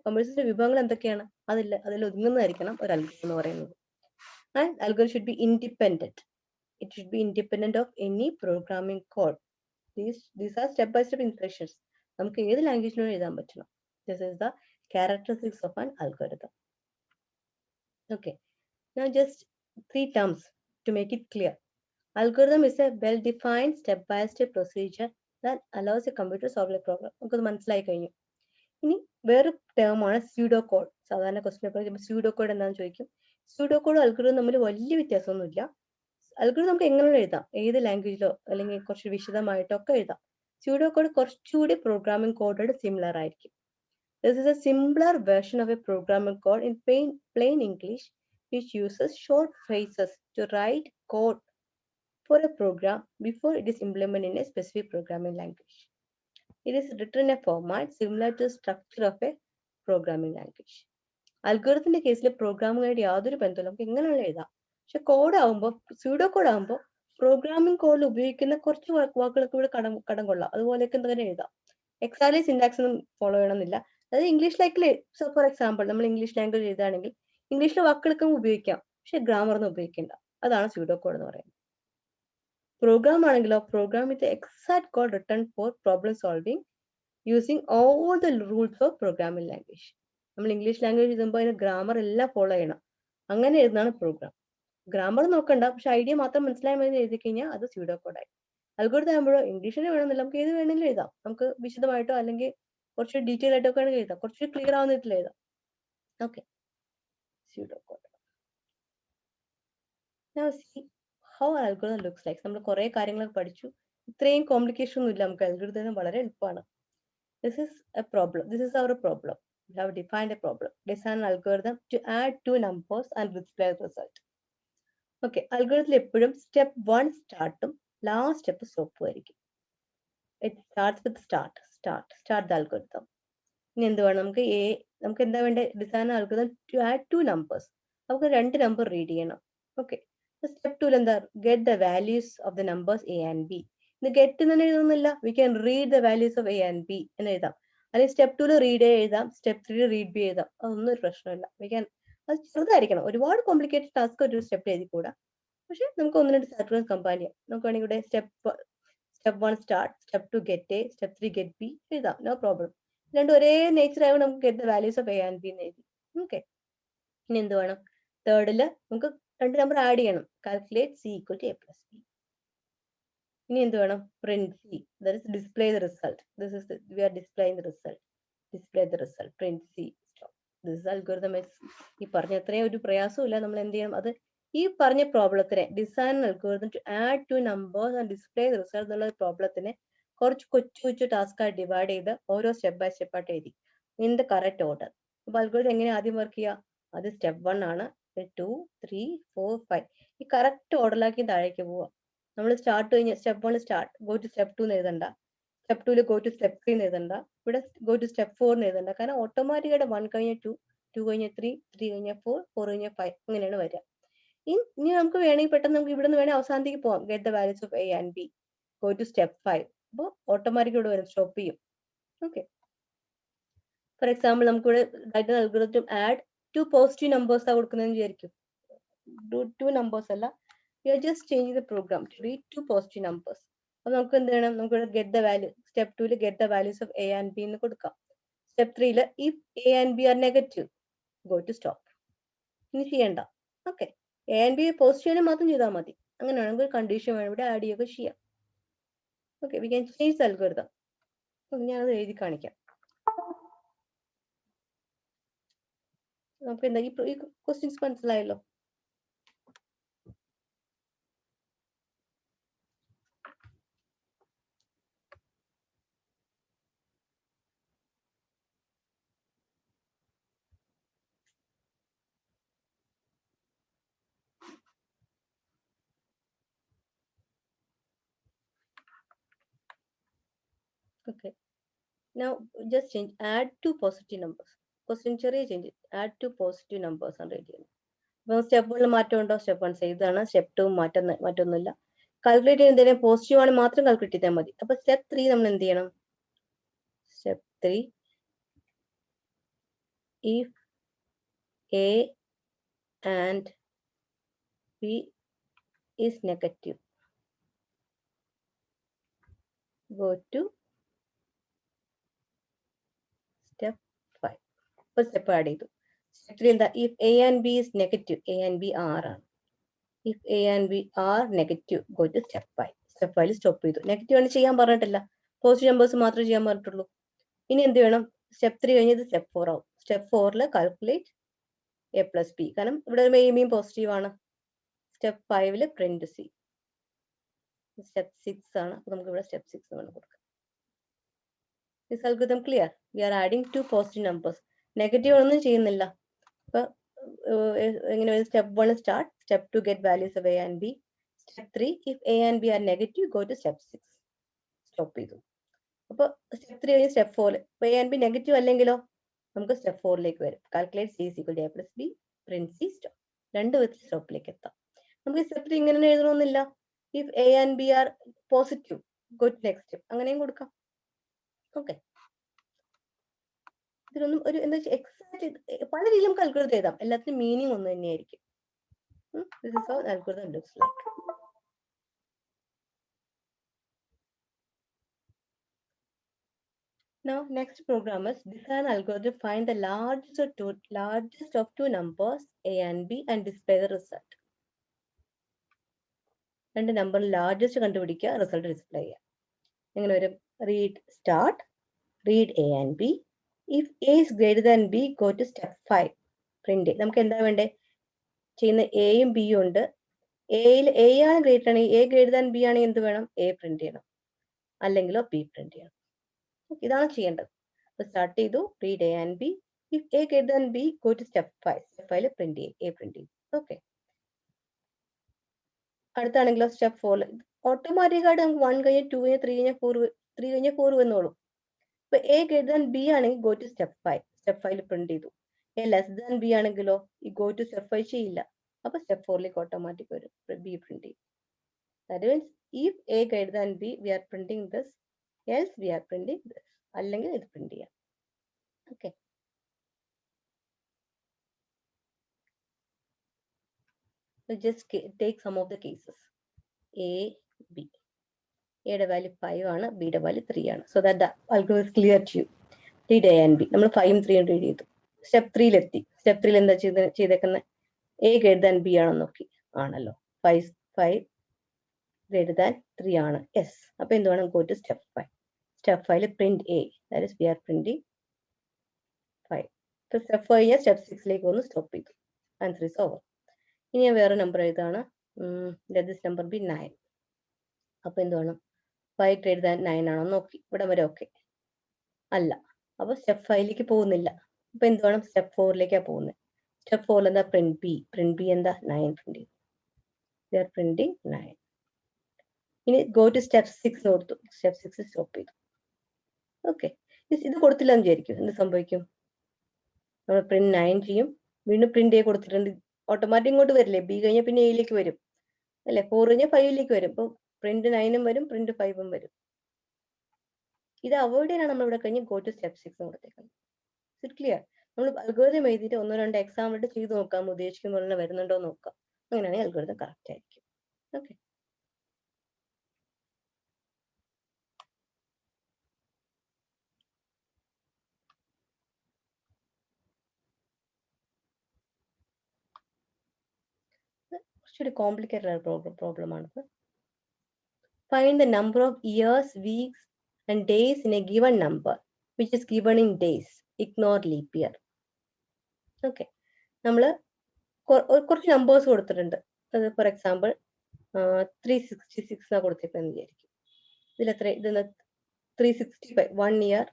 കമ്പ്യൂട്ടർ സിസ്റ്റം വിഭവങ്ങൾ എന്തൊക്കെയാണ്, അതിൽ ഒതുങ്ങുന്നതായിരിക്കണം ഒരു അൽഗോരിതം എന്ന് പറയുന്നത്. And algorithm should be independent. It should be independent of any programming code. These are step-by-step instructions. നമുക്ക് ഏത് ലാംഗ്വേജിലും എഴുതാൻ പറ്റണം. This is the characteristics of an algorithm. Okay. Now just 3 terms to make it clear. Algorithm is a well-defined step-by-step procedure that allows a computer to solve a problem. നമുക്ക് മനസ്സിലായി കഴിഞ്ഞു. ഇനി വേറെ ടേമാണ് pseudo code. സാധാരണ question പേപ്പറിൽ pseudo code എന്താണെന്ന് ചോദിക്കും. Pseudo കോഡും അൽഗോരിതം തമ്മിൽ വലിയ വ്യത്യാസമൊന്നുമില്ല. അൽഗോരിതം നമുക്ക് എങ്ങനെ എഴുതാം, ഏത് ലാംഗ്വേജിലോ അല്ലെങ്കിൽ കുറച്ച് വിശദമായിട്ടോ ഒക്കെ എഴുതാം. സ്യൂഡോ കോഡ് കുറച്ചുകൂടി പ്രോഗ്രാമിംഗ് കോഡോട് സിമിലർ ആയിരിക്കും. This is a simpler version of a programming code in plain English, which uses short phrases to write code for a program before it is implemented in a specific programming language. It is written in a format similar to the structure of a programming language. അൽഗോരിതത്തിന്റെ കേസിൽ പ്രോഗ്രാമിംഗായിട്ട് യാതൊരു ബന്ധമില്ല, നമുക്ക് എങ്ങനെയുള്ള എഴുതാം. പക്ഷെ code ആകുമ്പോൾ, pseudo code ആകുമ്പോൾ പ്രോഗ്രാമിംഗ് കോഡിൽ ഉപയോഗിക്കുന്ന കുറച്ച് വാക്കുകളൊക്കെ ഇവിടെ കടം കൊള്ളാം, അതുപോലെയൊക്കെ എന്തെങ്കിലും എഴുതാം. എക്സാക്ട്ലി സിന്റാക്സ് ഒന്നും ഫോളോ ചെയ്യണമെന്നില്ല. അതായത് ഇംഗ്ലീഷ് ലൈക്കിൽ, ഫോർ എക്സാമ്പിൾ നമ്മൾ ഇംഗ്ലീഷ് ലാംഗ്വേജ് എഴുതുകയാണെങ്കിൽ ഇംഗ്ലീഷിലെ വാക്കുകളൊക്കെ ഉപയോഗിക്കാം, പക്ഷെ ഗ്രാമർ ഒന്നും ഉപയോഗിക്കേണ്ട. അതാണ് സ്യൂഡോ കോഡ് എന്ന് പറയുന്നത്. പ്രോഗ്രാം ആണെങ്കിലോ, program with exact code written for problem solving using all the rules of programming language. നമ്മൾ ഇംഗ്ലീഷ് ലാംഗ്വേജ് എഴുതുമ്പോൾ അതിന് ഗ്രാമർ എല്ലാം ഫോളോ ചെയ്യണം. അങ്ങനെ എഴുതുന്നതാണ് പ്രോഗ്രാം. ഗ്രാമർ നോക്കണ്ട, പക്ഷെ ഐഡിയ മാത്രം മനസ്സിലായാൽ മതി എഴുതി കഴിഞ്ഞാൽ അത് സ്യൂഡോ കോഡായി. അൽഗോരിതം ആകുമ്പോഴോ ഇംഗ്ലീഷിന് വേണമെന്നില്ല, നമുക്ക് ഏത് വേണമെങ്കിലും എഴുതാം. നമുക്ക് വിശദമായിട്ടോ അല്ലെങ്കിൽ കുറച്ച് ഡീറ്റെയിൽ ആയിട്ടോ ഒക്കെ ആണെങ്കിൽ എഴുതാം, കുറച്ച് ക്ലിയർ ആവുന്ന രീതിയിൽ എഴുതാം. Okay, pseudo code. Now see how an algorithm looks like. നമ്മൾ കുറെ കാര്യങ്ങൾ പഠിച്ചു, ഇത്രയും കോംപ്ലിക്കേഷൻ ഒന്നും ഇല്ല, നമുക്ക് അൽഗോരിതം വളരെ എളുപ്പമാണ്. This is a problem. This is our problem. We have defined a problem. Design an algorithm to add 2 numbers and display the result. Okay, algorithm എപ്പോഴും step 1 സ്റ്റാർട്ടും ലാസ്റ്റ് സ്റ്റെപ്പ് സ്റ്റോപ്പും ആയിരിക്കും. It starts with start the algorithm. ഇനി എന്ത് വേണം, നമുക്ക് എന്താ വേണ്ടേ, design algorithm to add 2 numbers. നമുക്ക് 2 number read ചെയ്യണം. ഓക്കെ, സ്റ്റെപ്പ് 2 എന്താ, get the values of the numbers a and b. ഇത് ഗെറ്റ് എന്ന് എഴുതുന്നില്ല, we can read the values of A and B എന്ന് എഴുതാം. അല്ലെങ്കിൽ സ്റ്റെപ്പ് 2 റീഡ് എ എഴുതാം, സ്റ്റെപ്പ് 3 റീഡ് ബി എഴുതാം, അതൊന്നും ഒരു പ്രശ്നമില്ല. വി ക്യാൻ, അത് ചെറുതായിരിക്കണം, ഒരുപാട് കോംപ്ലിക്കേറ്റഡ് ടാസ്ക് ഒരു സ്റ്റെപ്പ് എഴുതിക്കൂടാ. പക്ഷെ നമുക്ക് 1-2 സ്റ്റെപ്പുകൾ കമ്പൈൻ ചെയ്യാം. നമുക്ക് വേണമെങ്കിൽ ഇവിടെ step 1 start, step 2 get A, step 3 get B എഴുതാം, നോ പ്രോബ്ലം. രണ്ടും ഒരേ നേച്ചർ ആയതുകൊണ്ട് നമുക്ക് get the values of A and B എന്ന് എഴുതി. ഓക്കെ, ഇനി എന്ത് വേണം, തേർഡില് നമുക്ക് 2 നമ്പർ ആഡ് ചെയ്യണം, calculate C equal to A plus B. ഇനി എന്ത് വേണം, print C, that is display the result. This is we are displaying the result, display the result, print C. This is algorithm. ഈ പറഞ്ഞ അത്രയും ഒരു പ്രയാസവും ഇല്ല. നമ്മൾ എന്ത് ചെയ്യണം, അത് ഈ പറഞ്ഞ പ്രോബ്ലത്തിനെ design algorithm to add 2 numbers and display the result എന്നുള്ള പ്രോബ്ലത്തിനെ കുറച്ച് കൊച്ചു ടാസ്ക് ആയി ഡിവൈഡ് ചെയ്ത് ഓരോ സ്റ്റെപ്പ് ബൈ സ്റ്റെപ്പ് ആയിട്ട് എഴുതി ഇൻ ദ കറക്റ്റ് ഓർഡർ. അപ്പൊ അൽഗോരിതം എങ്ങനെ ആദ്യം വർക്ക് ചെയ്യുക, അത് സ്റ്റെപ്പ് 1 ആണ്, 2 3 4 5 ഈ കറക്റ്റ് ഓർഡറിലാക്കി താഴേക്ക് പോവുക. നമ്മൾ സ്റ്റാർട്ട് കഴിഞ്ഞ step 1 start, go to step 2 എന്ന് എഴുതണ്ട, സ്റ്റെപ്പ് 2 ഗോ ടു സ്റ്റെപ്പ് 3 എഴുതണ്ട, ഇവിടെ ഗോ ടു സ്റ്റെപ്പ് 4 എഴുതണ്ട. കാരണം ഓട്ടോമാറ്റിക്കായിട്ട് 1 കഴിഞ്ഞ 2, 2 കഴിഞ്ഞ 3, 3 കഴിഞ്ഞ 4, 4 കഴിഞ്ഞ 5 അങ്ങനെയാണ് വരിക. ഇനി നമുക്ക് വേണമെങ്കിൽ പെട്ടെന്ന് നമുക്ക് ഇവിടെ നിന്ന് വേണമെങ്കിൽ അവസാനത്തേക്ക് പോവാം. Get the values of A and B, go to step 5. അപ്പോൾ ഓട്ടോമാറ്റിക് ഇവിടെ വരും, സ്റ്റോപ്പ് ചെയ്യും. ഓക്കെ. ഫോർ എക്സാമ്പിൾ നമുക്കിവിടെ അൽഗോരിതം ആഡ് 2 പോസിറ്റീവ് നമ്പേഴ്സ് ആ കൊടുക്കുന്നതെന്ന് വിചാരിക്കും. 2 നമ്പേഴ്സ് അല്ല, we are just changing the program to read 2 positive numbers. അപ്പോൾ നമുക്ക് എന്ത് ചെയ്യണം, നമുക്ക് get the value, step 2 get the values of A and B എന്ന് കൊടുക്കാം. Step 3 if A and B are negative go to stop. ഇനി ചെയ്യണ്ട. Okay. A and B positive ആണെങ്കിൽ മാത്രം ചെയ്താൽ മതി. അങ്ങനെയാണെങ്കിൽ കണ്ടീഷൻ വേണം ഇവിടെ ആഡ് ചെയ്യുകയൊക്കെ ചെയ്യാം. Okay, we can change the algorithm. ഞാനത് എഴുതി കാണിക്കാം. നമുക്ക് എന്താ ഈ ക്വസ്റ്റ്യൻസ് മനസ്സിലായല്ലോ? Okay. Now just change, add 2 positive numbers. Question ചെറിയ ചേഞ്ച്, add 2 positive numbers ആണ് റെഡി ചെയ്യുന്നത്. അപ്പോൾ സ്റ്റെപ്പ് 1 മാറ്റം ഉണ്ടോ? സ്റ്റെപ്പ് 1 ചെയ്താണ്. സ്റ്റെപ്പ് 2 മാറ്റൊന്നുമില്ല. കാൽക്കുലേറ്റ് ചെയ്യുന്ന എന്തെങ്കിലും പോസിറ്റീവ് ആണ് മാത്രം കാൽക്കുലേറ്റ് ചെയ്താൽ മതി. അപ്പൊ സ്റ്റെപ്പ് 3 നമ്മൾ എന്ത് ചെയ്യണം? Step 3 if a and b is negative go to step 5. അപ്പോൾ സ്റ്റെപ്പ് ആഡ് ചെയ്തു. സ്റ്റെപ്പ് 3 എന്താ? if a and b is negative, a and b r ആണ്. if a and b are negative go to step 5. Step 5 stop ചെയ്തു. Negative ആണ് ചെയ്യാൻ പറഞ്ഞിട്ടില്ല, positive numbers മാത്രമേ ചെയ്യാൻ പറഞ്ഞിട്ടുള്ളൂ. ഇനി എന്ത് വേണം? സ്റ്റെപ്പ് 3 കഴിഞ്ഞത് സ്റ്റെപ്പ് 4 ആവും. Step 4 calculate A plus B, കാരണം ഇവിടെ എയും പോസിറ്റീവ് ആണ്. Step 5 print C. സ്റ്റെപ്പ് 6 ആണ്, അപ്പൊ നമുക്ക് ഇവിടെ സ്റ്റെപ്പ് 6 വേണം കൊടുക്കാം. Is algorithm clear? We are adding 2 positive numbers. Negative ഒന്നും ചെയ്യുന്നില്ല. അപ്പൊ എങ്ങനെ step 1 start, step 2 get values of A and B, step 3 if A and B are negative go to step 6. Stop ചെയ്തു. അപ്പൊ സ്റ്റെപ്പ് 3 കഴിഞ്ഞ് step 4 A and B negative അല്ലെങ്കിലോ നമുക്ക് step 4 വരും. Calculate C is equal to A plus B, print C stop. രണ്ട് വിധത്തിൽ സ്റ്റോപ്പിലേക്ക് എത്താം. നമുക്ക് സ്റ്റെപ്പ് 3 ഇങ്ങനെ എഴുതണമെന്നില്ല. If A and B are positive go to next step, അങ്ങനെയും കൊടുക്കാം. ഓക്കെ. ഇതിലൊന്നും ഒരു എന്താ വെച്ചാൽ എക്സാക്ട് പല രീതിയിൽ നമുക്ക് അൽഗോരിതം എഴുതാം. എല്ലാത്തിനും മീനിങ് ഒന്ന് തന്നെയായിരിക്കും. This is how algorithm looks like. Now next program is design algorithm, find the largest of two numbers a and b and display the result. രണ്ട് നമ്പർ ലാർജസ്റ്റ് കണ്ടുപിടിക്കുക, റിസൾട്ട് ഡിസ്പ്ലേ ചെയ്യുക. എങ്ങനെ വരും? Read start, read A and B, if A is greater than B go to step 5. Print. നമുക്ക് എന്താ വേണ്ടേ? ചെയ്യുന്ന എയും ബിയും ഉണ്ട്. എ ആണ് ഗ്രേറ്റർ ആണെങ്കിൽ, എ ഗ്രേറ്റർ ദാൻ ബി ആണെങ്കിൽ എന്ത് വേണം? എ പ്രിന്റ് ചെയ്യണം, അല്ലെങ്കിലോ ബി പ്രിന്റ് ചെയ്യണം. ഇതാണ് ചെയ്യേണ്ടത്. അപ്പൊ സ്റ്റാർട്ട് ചെയ്തു, read A and B, if A greater than B go to step 5. Step 5 print ചെയ്യും, എ പ്രിന്റ് ചെയ്യും. ഓക്കെ. അടുത്താണെങ്കിലോ സ്റ്റെപ്പ് 4 ഓട്ടോമാറ്റിക്കായിട്ട് നമുക്ക് 1 കഴിഞ്ഞ് 2 കഴിഞ്ഞ് 3 കഴിഞ്ഞ് 4 വന്നോളും. ഇപ്പൊ എ ഗ്രേറ്റർ ദാൻ ബി ആണെങ്കിൽ go to step 5. Step 5 print ചെയ്തു. എ ലെസ് ദാൻ ബി ആണെങ്കിലോ ഈ ഗോ ടു സ്റ്റെപ്പ് 5 ചെയ്യില്ല. അപ്പൊ സ്റ്റെപ്പ് 4 ഓട്ടോമാറ്റിക് വരും, ബി പ്രിന്റ് ചെയ്യും. That means if A greater than B we are printing this, else we are printing this, അല്ലെങ്കിൽ ഇത് പ്രിന്റ് ചെയ്യാം. Okay. Just take some of the cases. A, B. എയുടെ value 5 ആണ്, ബിയുടെ വാല്യൂ 3 ആണ്. So that the algorithm is clear to you. Read A and B. നമ്മൾ 5ഉം 3ഉം read ചെയ്തു. സ്റ്റെപ്പ് 3 എത്തി. സ്റ്റെപ്പ് 3 എന്താ ചെയ്തേക്കുന്നത്? എ ഗ്രേറ്റർ ദാൻ ബി ആണോ നോക്കി. ആണല്ലോ. 5 ഗ്രേറ്റർ ദാൻ 3 ആണ്. യെസ്. അപ്പൊ എന്ത് വേണം? Go to step 5. Step 5 print A, that is we are printing 5. ഇപ്പൊ സ്റ്റെപ്പ് 5 കഴിഞ്ഞാൽ സ്റ്റെപ്പ് 6 ഒന്ന് സ്റ്റോപ്പ് ചെയ്തു. Answer is over. ഇനി ഞാൻ വേറെ നമ്പർ എഴുതാണ്. This number be 9. അപ്പൊ എന്ത് വേണം? 5 ഗ്രേറ്റർ ദാൻ 9 ആണോ നോക്കി. ഇവിടെ വരെ ഓക്കെ അല്ല. അപ്പൊ സ്റ്റെപ്പ് 5 പോകുന്നില്ല. അപ്പൊ എന്ത് വേണം? സ്റ്റെപ്പ് 4 പോകുന്നത്. സ്റ്റെപ്പ് 4 എന്താ? Print B. പ്രിന്റ് ബി എന്താ? 9 പ്രിന്റ് ചെയ്യും. We are printing 9. ഇനി ഗോ ടു സ്റ്റെപ്പ് 6 കൊടുത്തു. സ്റ്റെപ്പ് 6 സ്റ്റോപ്പ് ചെയ്തു. ഓക്കെ, ഇത് കൊടുത്തില്ല എന്ന് വിചാരിക്കും, എന്ത് സംഭവിക്കും? നമ്മൾ പ്രിന്റ് 9 ചെയ്യും, വീണ്ടും പ്രിന്റ് A കൊടുത്തിട്ടുണ്ട്, ഓട്ടോമാറ്റിക് ഇങ്ങോട്ട് വരില്ലേ, B കഴിഞ്ഞാൽ പിന്നെ Aയിലേക്ക് വരും അല്ലെ, 4 കഴിഞ്ഞാൽ 5ലേക്ക് വരും. ഇപ്പൊ പ്രിന്റ് 9ഉം വരും, പ്രിന്റ് 5ഉം വരും. ഇത് അവോയ്ഡ് ചെയ്യാനാണ് നമ്മൾ ഇവിടെ കഴിഞ്ഞ് ഗോ ടു സ്റ്റെപ്പ് 6 കൊടുത്തേക്കുന്നത്. It clear? നമ്മൾ അൽഗോരിതം എഴുതിയിട്ട് 1-2 എക്സാം ആയിട്ട് ചെയ്ത് നോക്കാം, ഉദ്ദേശിക്കുന്ന പോലെ വരുന്നുണ്ടോ എന്ന് നോക്കാം. അങ്ങനെയാണെങ്കിൽ അൽഗോരിതം കറക്റ്റ് ആയിരിക്കും. ഓക്കെ, കുറച്ചൊരു കോംപ്ലിക്കേറ്റഡ് പ്രോബ്ലം ആണിത്. Find the number of years, weeks and days in a given number which is given in days. Ignore leap year. Okay, നമ്മൾ കുറച്ച് നമ്പേഴ്സ് കൊടുത്തിട്ടുണ്ട്. അത് ഫോർ എക്സാമ്പിൾ 366 കൊടുത്തിരിക്കുന്നത് വിചാരിക്കും. ഇതിലെത്ര, ഇതിന് 365 1 year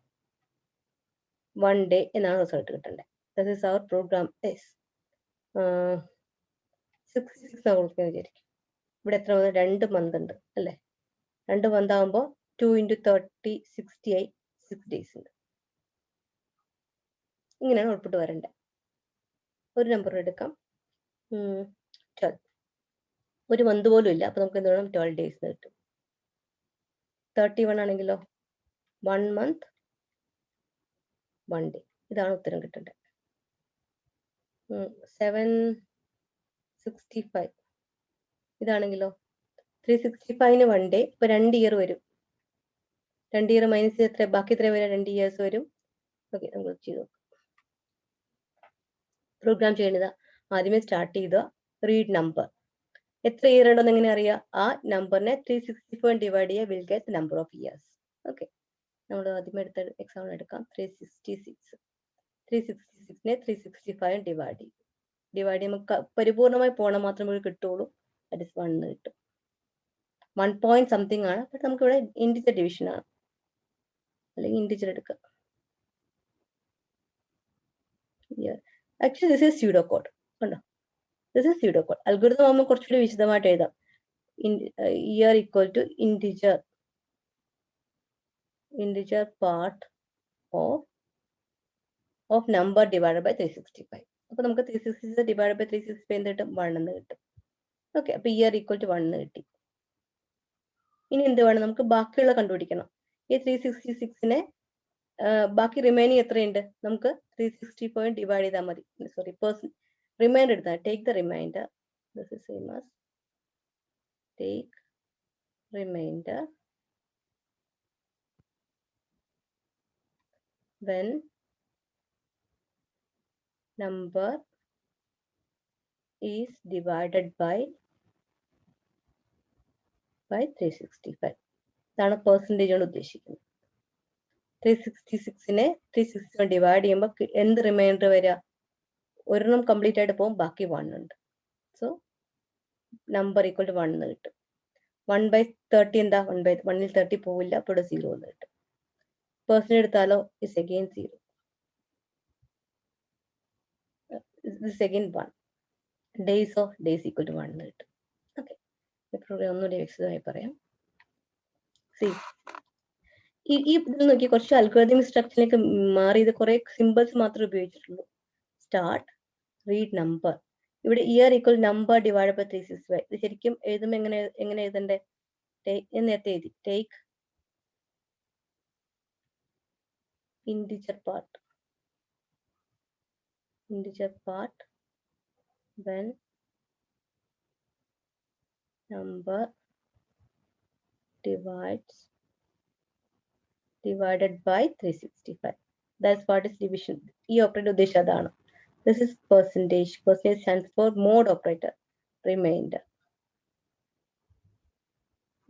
1 day എന്നാണ് റിസൾട്ട് കിട്ടേണ്ടത്. ദാറ്റ് ഈസ് അവർ പ്രോഗ്രാം എസ്. 66 കൊടുക്കുന്നത് വിചാരിക്കും. ഇവിടെ എത്ര വന്നു, 2 മന്ത് ഉണ്ട് അല്ലേ, 2 മന്ത് ആകുമ്പോൾ 2 × 30 68 6 days ഉണ്ട്. ഇങ്ങനെയാണ് ഔട്ട്പുട്ട് വരേണ്ടത്. ഒരു നമ്പർ എടുക്കാം, 12. ഒരു മന്ത് പോലും ഇല്ല, അപ്പൊ നമുക്ക് എന്ത് വേണം, 12 days കിട്ടും. 31 ആണെങ്കിലോ 1 month 1 day. ഇതാണ് ഉത്തരം കിട്ടേണ്ടത്. 765 ഇതാണെങ്കിലോ 365ന് 1 day, ഇപ്പൊ 2 ഇയർ വരും. 2 ഇയർ മൈനസ് എത്ര, ബാക്കി എത്ര വരും, 2 ഇയേഴ്സ് വരും. ഓക്കെ, നമ്മൾ ചെയ്തു നോക്കാം. പ്രോഗ്രാം ചെയ്യേണ്ടത് ആദ്യമേ സ്റ്റാർട്ട് ചെയ്ത റീഡ് നമ്പർ, എത്ര ഇയർ ഉണ്ടെന്ന് എങ്ങനെ അറിയാം, ആ നമ്പറിനെ 364 ഡിവൈഡ് ചെയ്യുക, will get number of years. Okay, നമ്മൾ ആദ്യമേ എടുത്ത എക്സാമ്പിൾ എടുക്കാം. 366നെ 365 ഡിവൈഡ് ചെയ്യും. ഡിവൈഡ് ചെയ്യുമ്പോൾ പരിപൂർണമായി പോകണം മാത്രമേ കിട്ടുള്ളൂ. ദാറ്റ് ഇസ് 1 കിട്ടും. 1 point something ആണ്, ബട്ട് നമുക്ക് ഇവിടെ ഇൻഡിജർ ഡിവിഷൻ ആണ്, അല്ലെങ്കിൽ ഇൻഡിജർ എടുക്കുക. Actually this is pseudo code. കണ്ടോ, this is pseudo code. Algorithm ആകുമ്പോൾ കുറച്ചുകൂടി വിശദമായിട്ട് എഴുതാം. Year equal to integer part of number divide by 365. അപ്പൊ നമുക്ക് 366 ഡിവൈഡ് ബൈ 365 എന്ത് കിട്ടും, 1 എന്ന് കിട്ടും. ഓക്കെ, അപ്പൊ ഇയർ ഈക്വൽ ടു 1 എന്ന് കിട്ടി. ഇനി എന്ത് വേണം, നമുക്ക് ബാക്കിയുള്ള കണ്ടുപിടിക്കണം. ഈ 366നെ ബാക്കി റിമൈനിങ് എത്രയുണ്ട്, നമുക്ക് 360 ഡിവൈഡ് ചെയ്താൽ മതി. സോറി, റിമൈൻഡർ എടുത്താൽ take the remainder. This is same as take remainder when number is divided by 365. ഇതാണ് പെർസെൻറ്റേജ് കൊണ്ട് ഉദ്ദേശിക്കുന്നത്. 366നെ 361 ഡിവൈഡ് ചെയ്യുമ്പോൾ എന്ത് റിമൈൻഡർ വരിക, ഒരെണ്ണം കംപ്ലീറ്റ് ആയിട്ട് പോകും, ബാക്കി 1 ഉണ്ട്. സോ നമ്പർ ഈക്വൽ ടു 1 എന്ന് കിട്ടും. 1/30 എന്താ, 1/1ൽ 30 പോവില്ല, അപ്പോൾ 0 എന്ന് കിട്ടും. പെർസെൻറ്റേജ് എടുത്താലോ is again 0. This again 1. Days of days equal to 1 എന്ന് കിട്ടും. ഓക്കെ, പ്രോഗ്രാം ഒന്നുകൂടി വിശദമായി പറയാം. ഈ ഇതിൽ നോക്കി കുറച്ച് അൽഗോരിതമിക് സ്ട്രക്ചറിലേക്ക് മാറി, ഇത് കുറെ സിമ്പിൾസ് മാത്രമേ ഉപയോഗിച്ചിട്ടുള്ളൂ. സ്റ്റാർട്ട്, റീഡ് നമ്പർ, ഇവിടെ year equal number divide by 365. ഇത് ശരിക്കും എഴുതുമ്പോൾ എങ്ങനെ എഴുതണ്ടേ, നേരത്തെ എഴുതി take integer part when number divided by 365. That's what is division. ഈ ഓപ്പറേറ്റർ ഉദ്ദേശിച്ചത് അതാണ്. This is percentage. Percentage stands for mode operator. Remainder.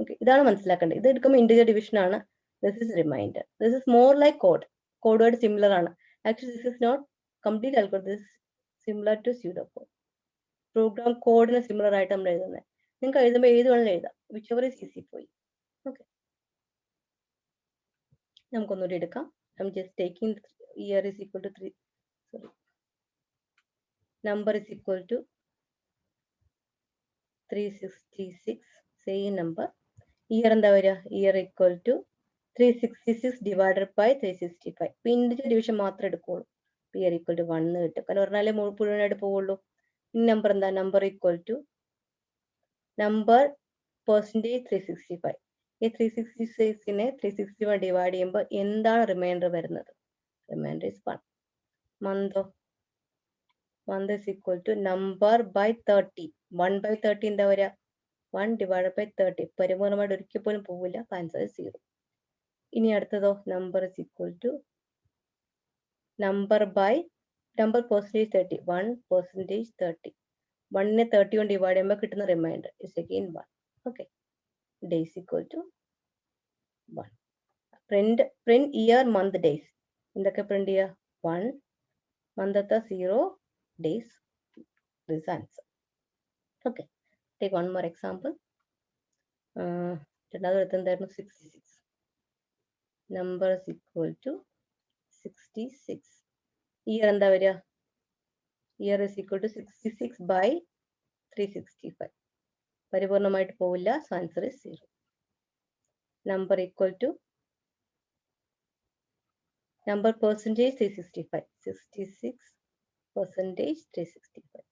Okay, ഇതാണ് മനസ്സിലാക്കേണ്ടത്. ഇത് എടുക്കുമ്പോൾ integer division ആണ്. This is remainder. This is more like code. Code word similar ആണ്. Actually, this is not complete algorithm. This is similar to pseudocode. Program code ന് similar ആയിട്ട് നമ്മൾ എഴുതുന്നത്. നിങ്ങൾക്ക് എഴുതുമ്പോൾ ഏത് വേണമെങ്കിലും എഴുതാം. Whichever is easy for you. Okay. നമുക്കൊന്നുകൂടി എടുക്കാം. I'm just taking year is equal to 3. Sorry. Number is equal to 366. Same number. Year എന്താ വരിക? Year equal to 366 divided by 365. ഇപ്പൊ ഇൻഡിജർ ഡിവിഷൻ മാത്രമേ എടുക്കുള്ളൂ. പി ആർ ഈക്വൽ ടു 1 കിട്ടും. കാരണം ഒരെണ്ണാലേ മുഴുവനായിട്ട് പോവുള്ളൂ. ഇനി നമ്പർ എന്താ? Number equal to number percentage 365. ഈ 366നെ 361 ഡിവൈഡ് ചെയ്യുമ്പോൾ എന്താണ് റിമൈൻഡർ വരുന്നത്? Remainder is 1. മന്തോ? Month is equal to number by 30. 1 by 30 എന്താ വരിക? 1 divided by 30. പരിപൂർണമായിട്ട് ഒരിക്കൽ പോലും പോവില്ല. ആൻസർ 0. ഇനി അടുത്തതോ? Number is equal to number by number percentage 30. 1% 30. 1നെ 30 കൊണ്ട് ഡിവൈഡ് ചെയ്യുമ്പോൾ കിട്ടുന്ന remainder is again 1. Okay. Days equal to 1. Print year month days. എന്തൊക്കെ പ്രിന്റ് ചെയ്യുക? 1 മന്തത്തെ 0 days. This answer. Okay. Take one more example. Another 66. Number is equal to 66. Year and the year is equal to 66 by 365. പരിപൂർണമായിട്ട് പോവില്ല. So answer is 0. Number equal to number percentage 365. 66% 365.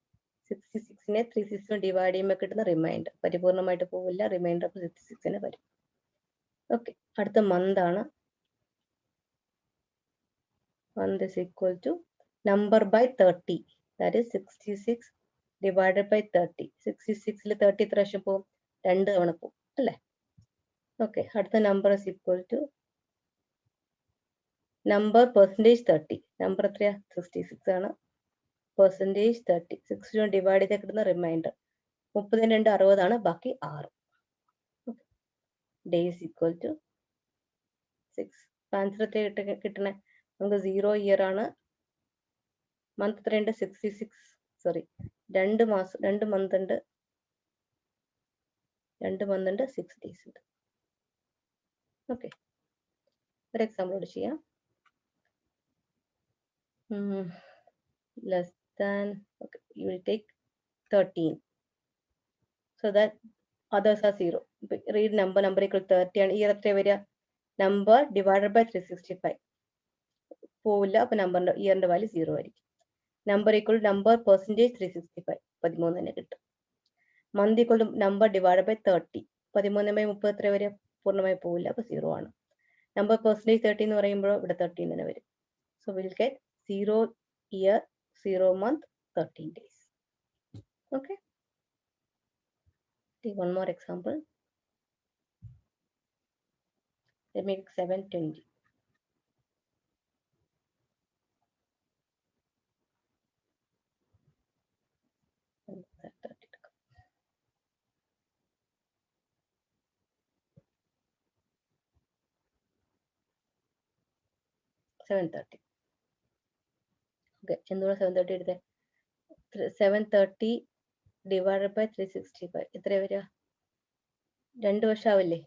66നെ 360 divide ചെയ്യുമ്പോൾ കിട്ടുന്ന reminder പരിപൂർണമായിട്ട് പോവില്ല. Reminder 66ന് വരും. Okay. അടുത്ത month ആണ്. Month is equal to number by 30. That is 66 divided by 30. 66ൽ 30 എത്ര പ്രാവശ്യം പോകും? 2 തവണ പോകും അല്ലേ? ഓക്കെ. അടുത്ത number is equal to number percentage 30. Number എത്രയാ? 66 ആണ്. പെർസെൻറ്റേജ് 30. 60 ഡിവൈഡ് ചെയ്ത് കിട്ടുന്ന റിമൈൻഡർ 32 60 ആണ്. ബാക്കി 6. Days equal to 6. ആൻസർ എത്ര കിട്ടണേ? നമുക്ക് 0 ഇയർ ആണ്. മന്ത് എത്രയുണ്ട്? 66. സോറി, 2 മാസം 2 മന്ത് ഉണ്ട്. 2 മന്ത് ഉണ്ട്. 6 ഡേയ്സ് ഉണ്ട്. ഓക്കെ. ഒരു എക്സാമ്പിളോട് ചെയ്യാം. Less than, okay, you will take 13 so that others are 0. Read number equal 30 ആണ്. ഇയർ എത്ര വരിക? നമ്പർ ഡിവൈഡഡ് ബൈ 365 പോവില്ല. അപ്പൊ നമ്പറിന്റെ ഇയറിന്റെ വാല്യൂ 0 ആയിരിക്കും. നമ്പർ ഈക്വൽ നമ്പർ പെർസെൻറ്റേജ് 365 13 തന്നെ കിട്ടും. Month equal number divided by 30. 13 by 30 എത്ര വരിക? പൂർണ്ണമായി പോവില്ല. അപ്പൊ 0 ആണ്. നമ്പർ പെർസെൻറ്റേജ് 30 എന്ന് പറയുമ്പോൾ ഇവിടെ 13 തന്നെ വരും. So will get 0 year, 0 month, 13 days. Okay. Take one more example. Let me make 720. $730. Okay, എന്തുകൊണ്ട് 730 എടുത്തേ? 730 divided by 365 എത്ര വരിക? 2 വർഷം ആവില്ലേ?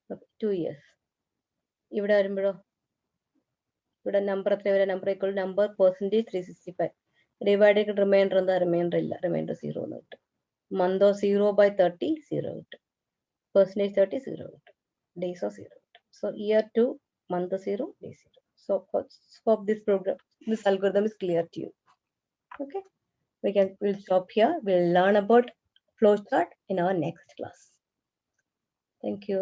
Okay, 2 years. ഇവിടെ വരുമ്പോഴോ? ഇവിടെ നമ്പർ എത്ര വരിക? Number equal number percentage 365 divide ചെയ്ത് റിമൈൻഡർ എന്താ? റിമൈൻഡർ ഇല്ല. റിമൈൻഡർ 0 എന്ന് കിട്ടും. മന്തോ 0 by 30 0 കിട്ടും. Percentage 30 0 കിട്ടും. Days of 0 കിട്ടും. So year 2 month 0 day 0. So hope this program, this algorithm is clear to you. Okay, we'll stop here. We'll learn about flowchart in our next class. Thank you.